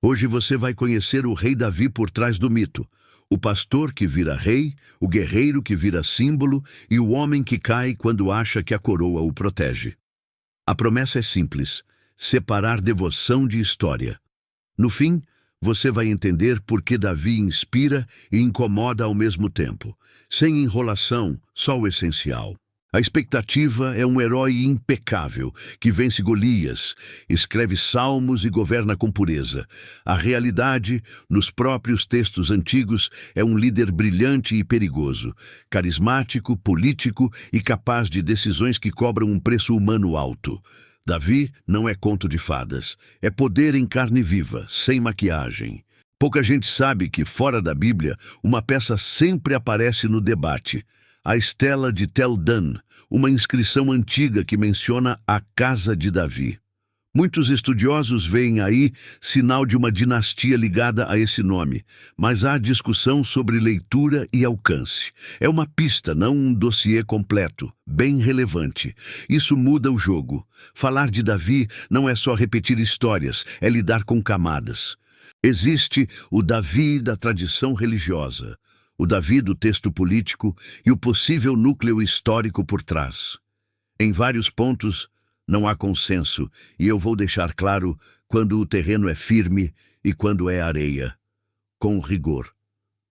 Hoje você vai conhecer o rei Davi por trás do mito, o pastor que vira rei, o guerreiro que vira símbolo e o homem que cai quando acha que a coroa o protege. A promessa é simples: separar devoção de história. No fim, você vai entender por que Davi inspira e incomoda ao mesmo tempo. Sem enrolação, só o essencial. A expectativa é um herói impecável, que vence Golias, escreve salmos e governa com pureza. A realidade, nos próprios textos antigos, é um líder brilhante e perigoso, carismático, político e capaz de decisões que cobram um preço humano alto. Davi não é conto de fadas, é poder em carne viva, sem maquiagem. Pouca gente sabe que, fora da Bíblia, uma peça sempre aparece no debate: a Estela de Tel Dan, uma inscrição antiga que menciona a casa de Davi. Muitos estudiosos veem aí sinal de uma dinastia ligada a esse nome, mas há discussão sobre leitura e alcance. É uma pista, não um dossiê completo, bem relevante. Isso muda o jogo. Falar de Davi não é só repetir histórias, é lidar com camadas. Existe o Davi da tradição religiosa, o Davi do texto político e o possível núcleo histórico por trás. Em vários pontos, não há consenso, e eu vou deixar claro quando o terreno é firme e quando é areia. Com rigor,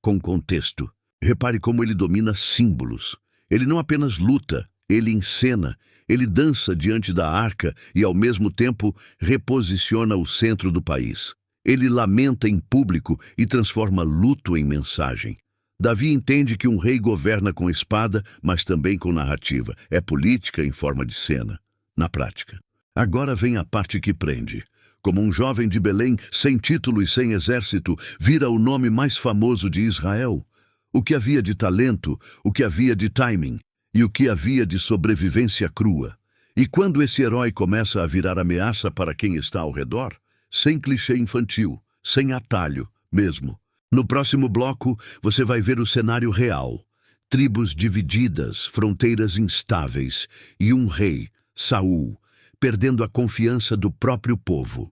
com contexto. Repare como ele domina símbolos. Ele não apenas luta, ele encena, ele dança diante da arca e, ao mesmo tempo, reposiciona o centro do país. Ele lamenta em público e transforma luto em mensagem. Davi entende que um rei governa com espada, mas também com narrativa. É política em forma de cena, na prática. Agora vem a parte que prende. Como um jovem de Belém, sem título e sem exército, vira o nome mais famoso de Israel. O que havia de talento, o que havia de timing e o que havia de sobrevivência crua. E quando esse herói começa a virar ameaça para quem está ao redor, sem clichê infantil, sem atalho mesmo. No próximo bloco, você vai ver o cenário real. Tribos divididas, fronteiras instáveis e um rei, Saul, perdendo a confiança do próprio povo.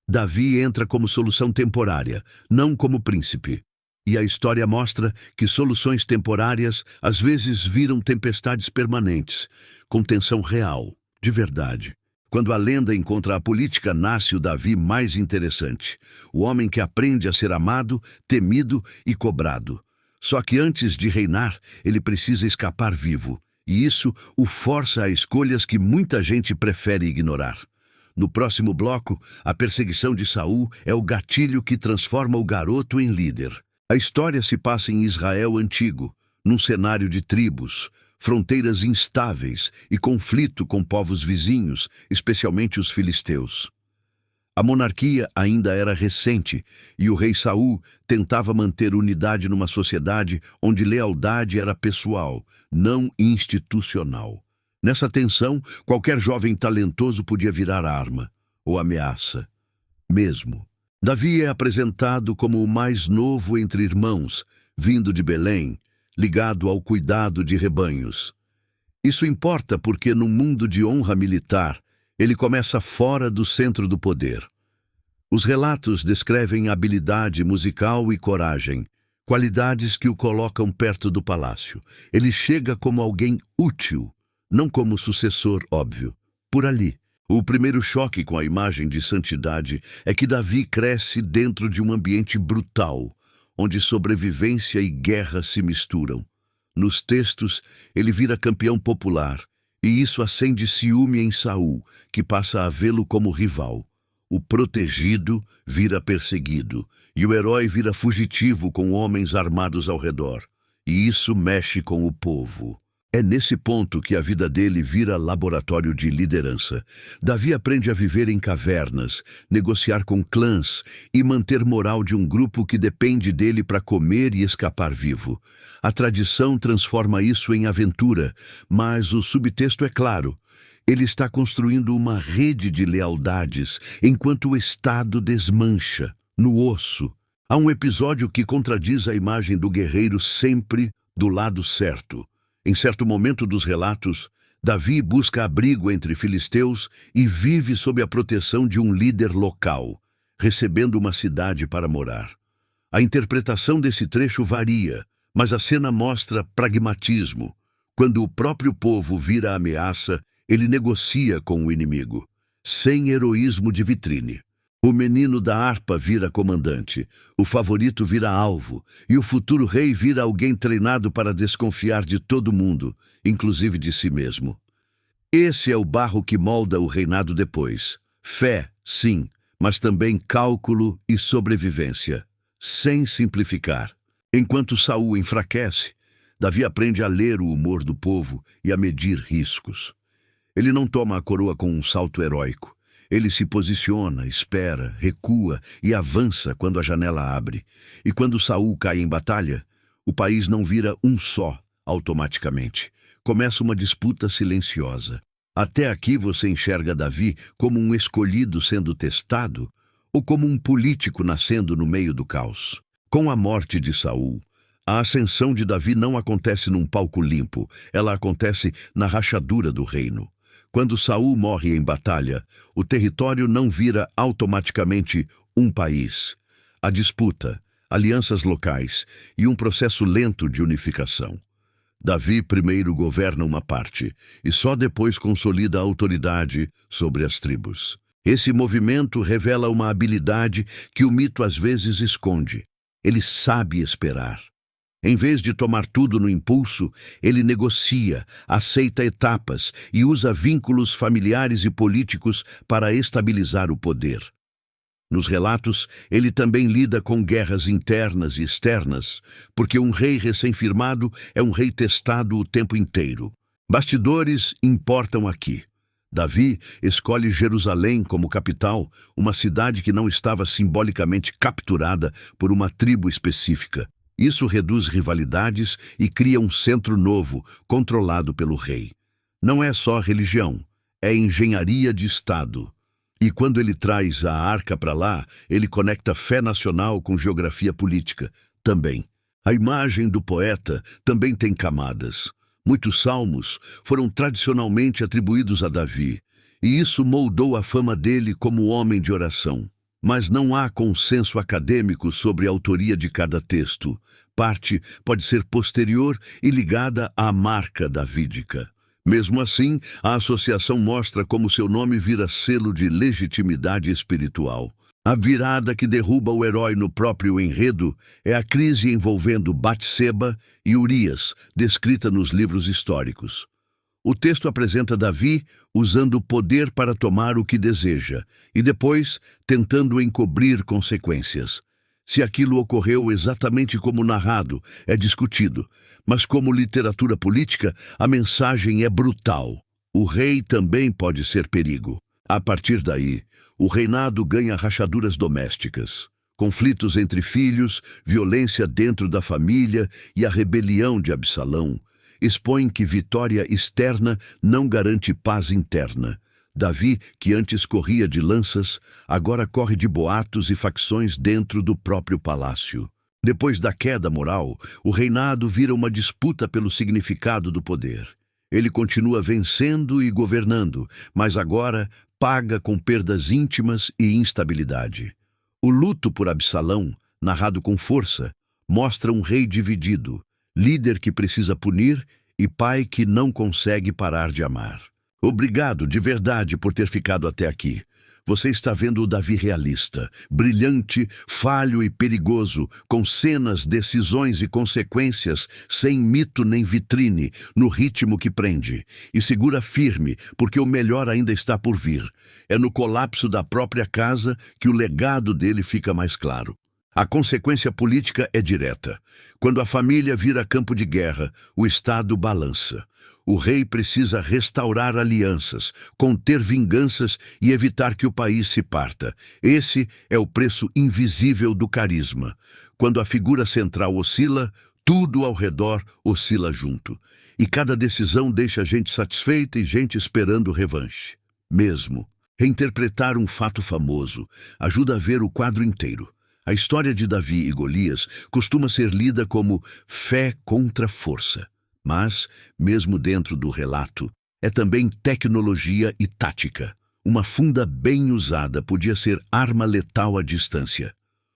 Davi entra como solução temporária, não como príncipe. E a história mostra que soluções temporárias às vezes viram tempestades permanentes, com tensão real, de verdade. Quando a lenda encontra a política, nasce o Davi mais interessante. O homem que aprende a ser amado, temido e cobrado. Só que antes de reinar, ele precisa escapar vivo. E isso o força a escolhas que muita gente prefere ignorar. No próximo bloco, a perseguição de Saul é o gatilho que transforma o garoto em líder. A história se passa em Israel antigo, num cenário de tribos, fronteiras instáveis e conflito com povos vizinhos, especialmente os filisteus. A monarquia ainda era recente e o rei Saul tentava manter unidade numa sociedade onde lealdade era pessoal, não institucional. Nessa tensão, qualquer jovem talentoso podia virar arma ou ameaça. Mesmo. Davi é apresentado como o mais novo entre irmãos, vindo de Belém, ligado ao cuidado de rebanhos. Isso importa porque, num mundo de honra militar, ele começa fora do centro do poder. Os relatos descrevem habilidade musical e coragem, qualidades que o colocam perto do palácio. Ele chega como alguém útil, não como sucessor óbvio. Por ali, o primeiro choque com a imagem de santidade é que Davi cresce dentro de um ambiente brutal, onde sobrevivência e guerra se misturam. Nos textos, ele vira campeão popular, e isso acende ciúme em Saul, que passa a vê-lo como rival. O protegido vira perseguido, e o herói vira fugitivo com homens armados ao redor. E isso mexe com o povo. É nesse ponto que a vida dele vira laboratório de liderança. Davi aprende a viver em cavernas, negociar com clãs e manter moral de um grupo que depende dele para comer e escapar vivo. A tradição transforma isso em aventura, mas o subtexto é claro. Ele está construindo uma rede de lealdades enquanto o Estado desmancha, no osso. Há um episódio que contradiz a imagem do guerreiro sempre do lado certo. Em certo momento dos relatos, Davi busca abrigo entre filisteus e vive sob a proteção de um líder local. recebendo uma cidade para morar. A interpretação desse trecho varia, mas a cena mostra pragmatismo. Quando o próprio povo vira a ameaça, ele negocia com o inimigo, sem heroísmo de vitrine. O menino da harpa vira comandante, o favorito vira alvo, e o futuro rei vira alguém treinado para desconfiar de todo mundo, inclusive de si mesmo. Esse é o barro que molda o reinado depois. Fé, sim, mas também cálculo e sobrevivência, sem simplificar. Enquanto Saul enfraquece, Davi aprende a ler o humor do povo e a medir riscos. Ele não toma a coroa com um salto heróico. Ele se posiciona, espera, recua e avança quando a janela abre. E quando Saul cai em batalha, o país não vira um só automaticamente. Começa uma disputa silenciosa. Até aqui você enxerga Davi como um escolhido sendo testado ou como um político nascendo no meio do caos. Com a morte de Saul, a ascensão de Davi não acontece num palco limpo, ela acontece na rachadura do reino. Quando Saul morre em batalha, o território não vira automaticamente um país. Há disputa, alianças locais e um processo lento de unificação. Davi primeiro governa uma parte e só depois consolida a autoridade sobre as tribos. Esse movimento revela uma habilidade que o mito às vezes esconde. Ele sabe esperar. Em vez de tomar tudo no impulso, ele negocia, aceita etapas e usa vínculos familiares e políticos para estabilizar o poder. Nos relatos, ele também lida com guerras internas e externas, porque um rei recém-firmado é um rei testado o tempo inteiro. Bastidores importam aqui. Davi escolhe Jerusalém como capital, uma cidade que não estava simbolicamente capturada por uma tribo específica. Isso reduz rivalidades e cria um centro novo, controlado pelo rei. Não é só religião, é engenharia de Estado. E quando ele traz a arca para lá, ele conecta fé nacional com geografia política, também. A imagem do poeta também tem camadas. Muitos salmos foram tradicionalmente atribuídos a Davi, e isso moldou a fama dele como homem de oração. Mas não há consenso acadêmico sobre a autoria de cada texto. Parte pode ser posterior e ligada à marca davídica. Mesmo assim, a associação mostra como seu nome vira selo de legitimidade espiritual. A virada que derruba o herói no próprio enredo é a crise envolvendo Batseba e Urias, descrita nos livros históricos. O texto apresenta Davi usando o poder para tomar o que deseja e depois tentando encobrir consequências. Se aquilo ocorreu exatamente como narrado, é discutido, mas como literatura política, a mensagem é brutal. O rei também pode ser perigo. A partir daí, o reinado ganha rachaduras domésticas, conflitos entre filhos, violência dentro da família e a rebelião de Absalão expõem que vitória externa não garante paz interna. Davi, que antes corria de lanças, agora corre de boatos e facções dentro do próprio palácio. Depois da queda moral, o reinado vira uma disputa pelo significado do poder. Ele continua vencendo e governando, mas agora paga com perdas íntimas e instabilidade. O luto por Absalão, narrado com força, mostra um rei dividido, líder que precisa punir e pai que não consegue parar de amar. Obrigado de verdade por ter ficado até aqui. Você está vendo o Davi realista, brilhante, falho e perigoso, com cenas, decisões e consequências, sem mito nem vitrine, no ritmo que prende. E segura firme, porque o melhor ainda está por vir. É no colapso da própria casa que o legado dele fica mais claro. A consequência política é direta. Quando a família vira campo de guerra, o Estado balança. O rei precisa restaurar alianças, conter vinganças e evitar que o país se parta. Esse é o preço invisível do carisma. Quando a figura central oscila, tudo ao redor oscila junto. E cada decisão deixa gente satisfeita e gente esperando revanche. Mesmo. Reinterpretar um fato famoso ajuda a ver o quadro inteiro. A história de Davi e Golias costuma ser lida como fé contra força. Mas, mesmo dentro do relato, é também tecnologia e tática. Uma funda bem usada podia ser arma letal à distância.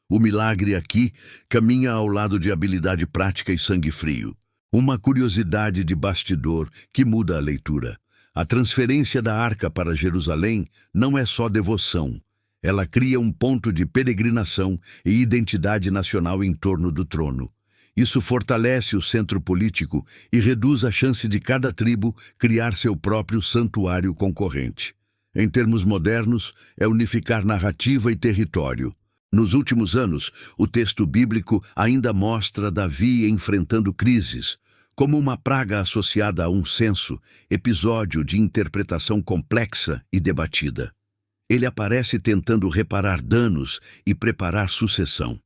O milagre aqui caminha ao lado de habilidade prática e sangue frio. Uma curiosidade de bastidor que muda a leitura. A transferência da arca para Jerusalém não é só devoção. Ela cria um ponto de peregrinação e identidade nacional em torno do trono. Isso fortalece o centro político e reduz a chance de cada tribo criar seu próprio santuário concorrente. Em termos modernos, é unificar narrativa e território. Nos últimos anos, o texto bíblico ainda mostra Davi enfrentando crises, como uma praga associada a um censo, episódio de interpretação complexa e debatida. Ele aparece tentando reparar danos e preparar sucessão.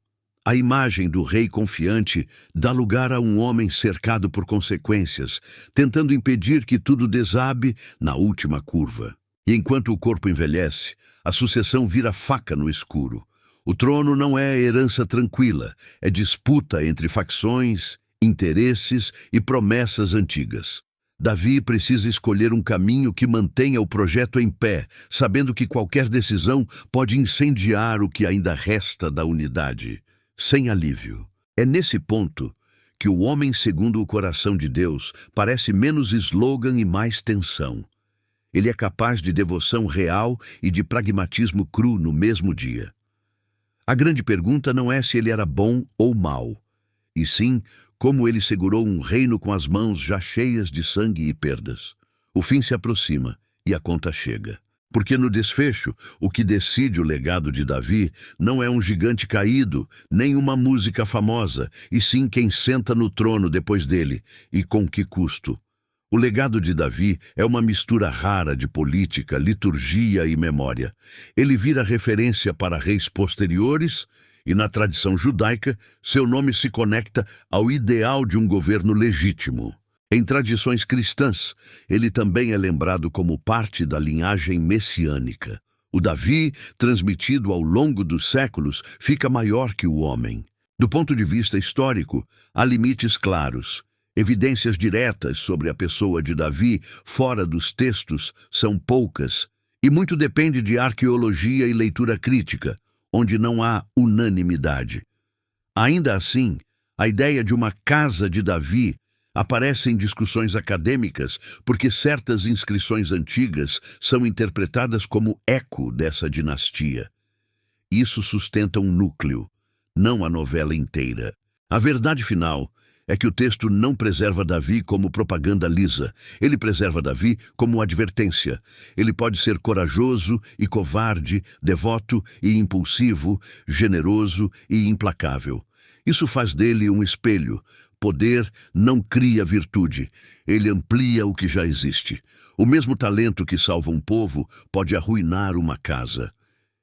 A imagem do rei confiante dá lugar a um homem cercado por consequências, tentando impedir que tudo desabe na última curva. E enquanto o corpo envelhece, a sucessão vira faca no escuro. O trono não é herança tranquila, é disputa entre facções, interesses e promessas antigas. Davi precisa escolher um caminho que mantenha o projeto em pé, sabendo que qualquer decisão pode incendiar o que ainda resta da unidade, sem alívio. É nesse ponto que o homem segundo o coração de Deus parece menos slogan e mais tensão. Ele é capaz de devoção real e de pragmatismo cru no mesmo dia. A grande pergunta não é se ele era bom ou mau, e sim como ele segurou um reino com as mãos já cheias de sangue e perdas. O fim se aproxima e a conta chega. Porque no desfecho, o que decide o legado de Davi não é um gigante caído, nem uma música famosa, e sim quem senta no trono depois dele, e com que custo. O legado de Davi é uma mistura rara de política, liturgia e memória. Ele vira referência para reis posteriores e, na tradição judaica, seu nome se conecta ao ideal de um governo legítimo. Em tradições cristãs, ele também é lembrado como parte da linhagem messiânica. O Davi, transmitido ao longo dos séculos, fica maior que o homem. Do ponto de vista histórico, há limites claros. Evidências diretas sobre a pessoa de Davi, fora dos textos, são poucas, e muito depende de arqueologia e leitura crítica, onde não há unanimidade. Ainda assim, a ideia de uma casa de Davi aparece em discussões acadêmicas porque certas inscrições antigas são interpretadas como eco dessa dinastia. Isso sustenta um núcleo, não a novela inteira. A verdade final é que o texto não preserva Davi como propaganda lisa. Ele preserva Davi como advertência. Ele pode ser corajoso e covarde, devoto e impulsivo, generoso e implacável. Isso faz dele um espelho. Poder não cria virtude. Ele amplia o que já existe. O mesmo talento que salva um povo pode arruinar uma casa.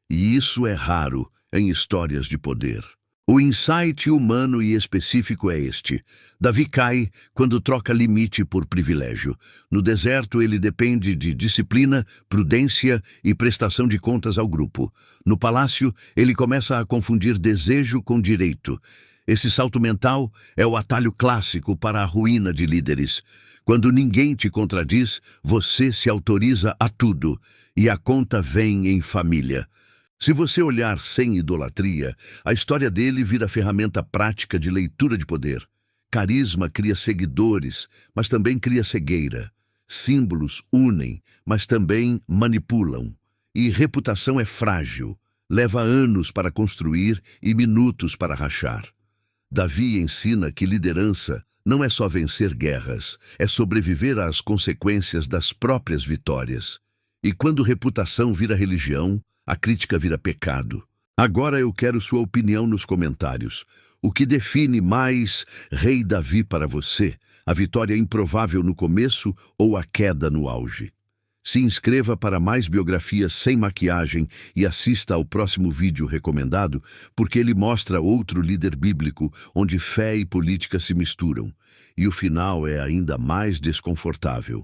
E isso é raro em histórias de poder. O insight humano e específico é este. Davi cai quando troca limite por privilégio. No deserto, ele depende de disciplina, prudência e prestação de contas ao grupo. No palácio, ele começa a confundir desejo com direito. Esse salto mental é o atalho clássico para a ruína de líderes. Quando ninguém te contradiz, você se autoriza a tudo, e a conta vem em família. Se você olhar sem idolatria, a história dele vira ferramenta prática de leitura de poder. Carisma cria seguidores, mas também cria cegueira. Símbolos unem, mas também manipulam. E reputação é frágil. Leva anos para construir e minutos para rachar. Davi ensina que liderança não é só vencer guerras, é sobreviver às consequências das próprias vitórias. E quando reputação vira religião, a crítica vira pecado. Agora eu quero sua opinião nos comentários. O que define mais Rei Davi para você? A vitória improvável no começo ou a queda no auge? Se inscreva para mais biografias sem maquiagem e assista ao próximo vídeo recomendado, porque ele mostra outro líder bíblico onde fé e política se misturam. E o final é ainda mais desconfortável.